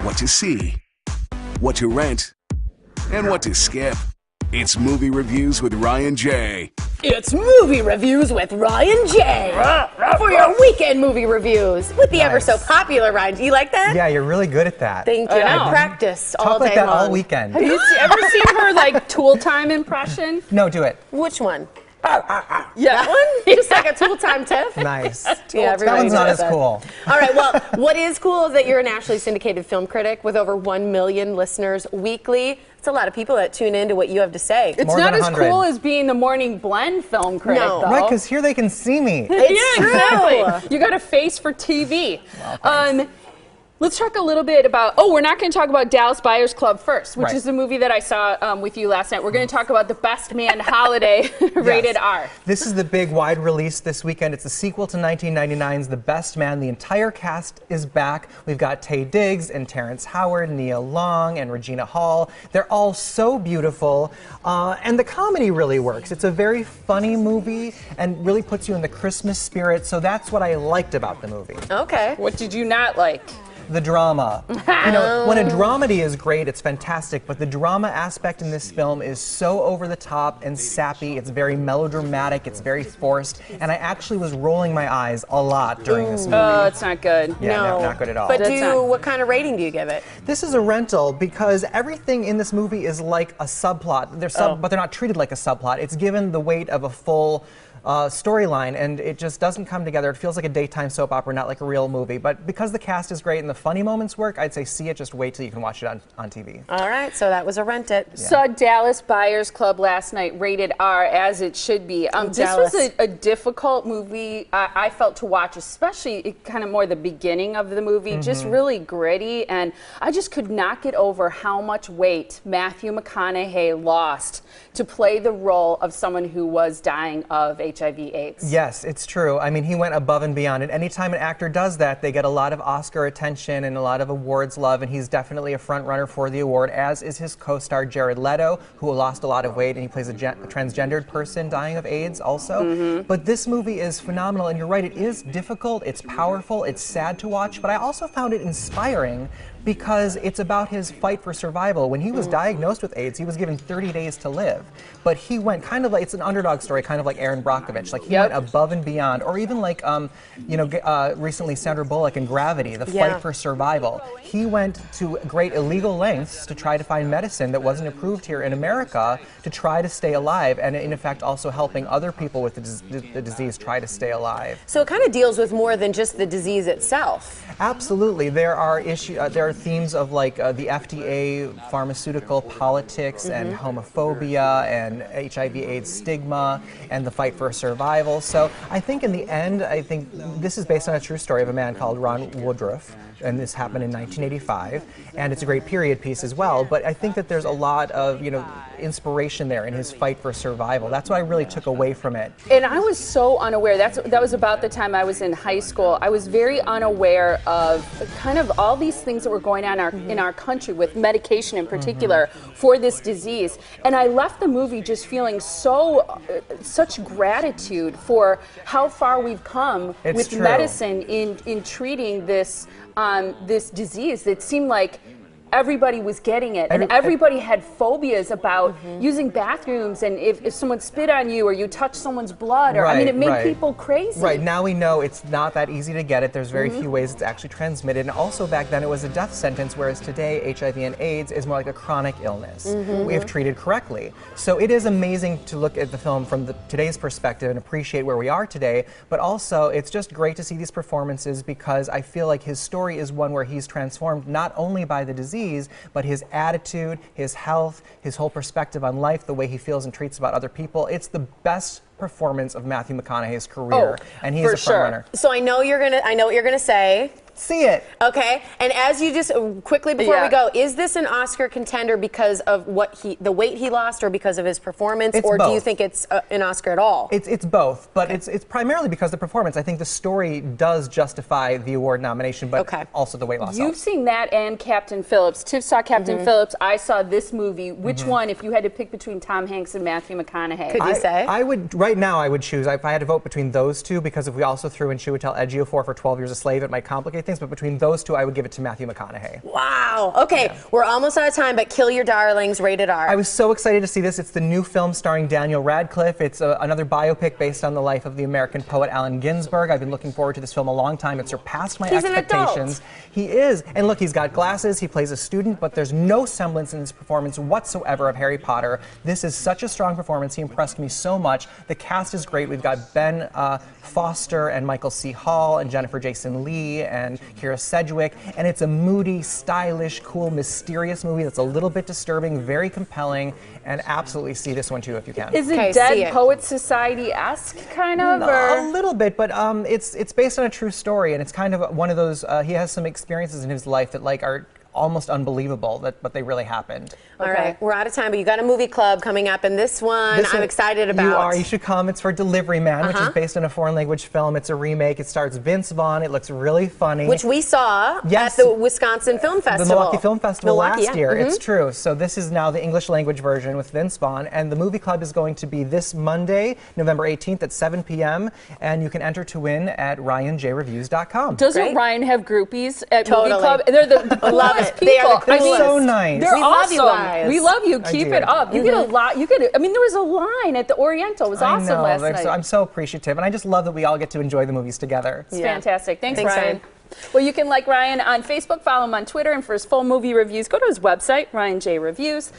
what to see, what to rent, and what to skip. It's Movie Reviews with Ryan J. It's Movie Reviews with Ryan J. For your weekend movie reviews with the ever so popular Ryan. Do you like that? Yeah, you're really good at that. Thank you. I practice all Talk day like that long. all weekend. Have you ever seen her like Tool Time impression? No, do it. Which one? Yeah. That one? Just like a Tool Time Tiff? Nice. Yeah, That one's not as cool. All right, well, what is cool is that you're a nationally syndicated film critic with over 1 million listeners weekly. It's a lot of people that tune in to what you have to say. It's More not than as 100. cool as being the Morning Blend film critic, No. though. Right, because here they can see me. It's Yeah, true. exactly. You got a face for TV. Well, Let's talk a little bit about, we're not going to talk about Dallas Buyers Club first, which Right. is the movie that I saw with you last night. We're going to talk about The Best Man Holiday, rated R. This is the big wide release this weekend. It's a sequel to 1999's The Best Man. The entire cast is back. We've got Taye Diggs and Terrence Howard, Nia Long and Regina Hall. They're all so beautiful, and the comedy really works. It's a very funny movie and really puts you in the Christmas spirit, so that's what I liked about the movie. Okay. What did you not like? The drama. You know, when a dramedy is great, it's fantastic, but the drama aspect in this film is so over the top and sappy. It's very melodramatic, it's very forced, and I actually was rolling my eyes a lot during this movie. Oh, it's not good. Yeah, No. not good at all. But That's not- what kind of rating do you give it? This is a rental because everything in this movie is like a subplot. But they're not treated like a subplot. It's given the weight of a full storyline, and it just doesn't come together. It feels like a daytime soap opera, not like a real movie. But because the cast is great and the funny moments work, I'd say see it. Just wait till you can watch it on TV. All right, so that was a rent it. Saw Dallas Buyers Club last night, rated R, as it should be. This was a difficult movie, I felt, to watch, especially kind of more the beginning of the movie, just really gritty, and I just could not get over how much weight Matthew McConaughey lost to play the role of someone who was dying of HIV/AIDS. Yes, it's true. I mean, he went above and beyond, and anytime an actor does that, they get a lot of Oscar attention and a lot of awards love, and he's definitely a front runner for the award, as is his co-star Jared Leto, who lost a lot of weight, and he plays a transgendered person dying of AIDS also. But this movie is phenomenal, and you're right, it is difficult, it's powerful, it's sad to watch, but I also found it inspiring because it's about his fight for survival. When he was diagnosed with AIDS, he was given 30 days to live. But he went kind of like, it's an underdog story, kind of like Aaron Brockovich. Like he went above and beyond. Or even like, recently Sandra Bullock in Gravity, the fight for survival. He went to great illegal lengths to try to find medicine that wasn't approved here in America to try to stay alive, and in effect also helping other people with the disease try to stay alive. So it kind of deals with more than just the disease itself. Absolutely. There are there are themes of like the FDA, pharmaceutical politics, and homophobia, and HIV/AIDS stigma, and the fight for survival. So I think in the end, I think this is based on a true story of a man called Ron Woodruff, and this happened in 1985, and it's a great period piece as well. But I think that there's a lot of inspiration there in his fight for survival. That's what I really took away from it. And I was so unaware. That was about the time I was in high school. I was very unaware of kind of all these things that were going on in our country with medication in particular for this disease. And I left the movie just feeling such gratitude for how far we've come with true. medicine in treating this disease. It seemed like everybody was getting it, and everybody had phobias about using bathrooms, and if someone spit on you or you touch someone's blood, or it made people crazy. Right, now we know it's not that easy to get it. There's very few ways it's actually transmitted, and also back then it was a death sentence, whereas today HIV and AIDS is more like a chronic illness if treated correctly. So it is amazing to look at the film from today's perspective and appreciate where we are today, but also it's just great to see these performances because I feel like his story is one where he's transformed not only by the disease, but his attitude, his health, his whole perspective on life, the way he feels and treats about other people. It's the best performance of Matthew McConaughey's career, and he's a front runner. So I know what you're gonna say. See it. Okay, and as you just quickly before we go, is this an Oscar contender because of the weight he lost, or because of his performance, It's or both. do you think it's an Oscar at all? It's both, but it's primarily because of the performance. I think the story does justify the award nomination, but also the weight loss. You've seen that and Captain Phillips. Tiff saw Captain Phillips. I saw this movie. Which one, if you had to pick between Tom Hanks and Matthew McConaughey? Could you say? I would, right now, I would choose, if I had to vote between those two, because if we also threw in Chiwetel Ejiofor for 12 Years a Slave, it might complicate things. things, but between those two, I would give it to Matthew McConaughey. Wow. Okay, we're almost out of time, but Kill Your Darlings, rated R. I was so excited to see this. It's the new film starring Daniel Radcliffe. It's another biopic based on the life of the American poet Allen Ginsberg. I've been looking forward to this film a long time. It surpassed my expectations. An adult. He is. And look, he's got glasses, he plays a student, but there's no semblance in his performance whatsoever of Harry Potter. This is such a strong performance. He impressed me so much. The cast is great. We've got Ben Foster and Michael C. Hall and Jennifer Jason Leigh and Kira Sedgwick. And it's a moody, stylish, cool, mysterious movie that's a little bit disturbing, very compelling, and absolutely see this one too if you can. Is it Dead Poets Society-esque kind of? No, a little bit, but it's based on a true story, and it's kind of one of those, he has some experiences in his life that like are almost unbelievable, but they really happened. All right, we're out of time, but you got a movie club coming up, and this one I'm excited about. You should come. It's for Delivery Man, which is based on a foreign language film. It's a remake. It stars Vince Vaughn. It looks really funny. Which we saw at the Wisconsin Film Festival. The Milwaukee Film Festival last year. It's true. So this is now the English language version with Vince Vaughn, and the movie club is going to be this Monday, November 18th at 7 p.m., and you can enter to win at ryanjreviews.com. Doesn't Ryan have groupies at movie club? They're the coolest people. They are the coolest. So nice. They're we awesome. love you guys. We love you. Keep it up. You get a lot. I mean, there was a line at the Oriental. It was awesome last night. I'm so appreciative, and I just love that we all get to enjoy the movies together. It's fantastic. Thanks, Ryan. Well, you can like Ryan on Facebook, follow him on Twitter, and for his full movie reviews, go to his website, ryanjreviews.com.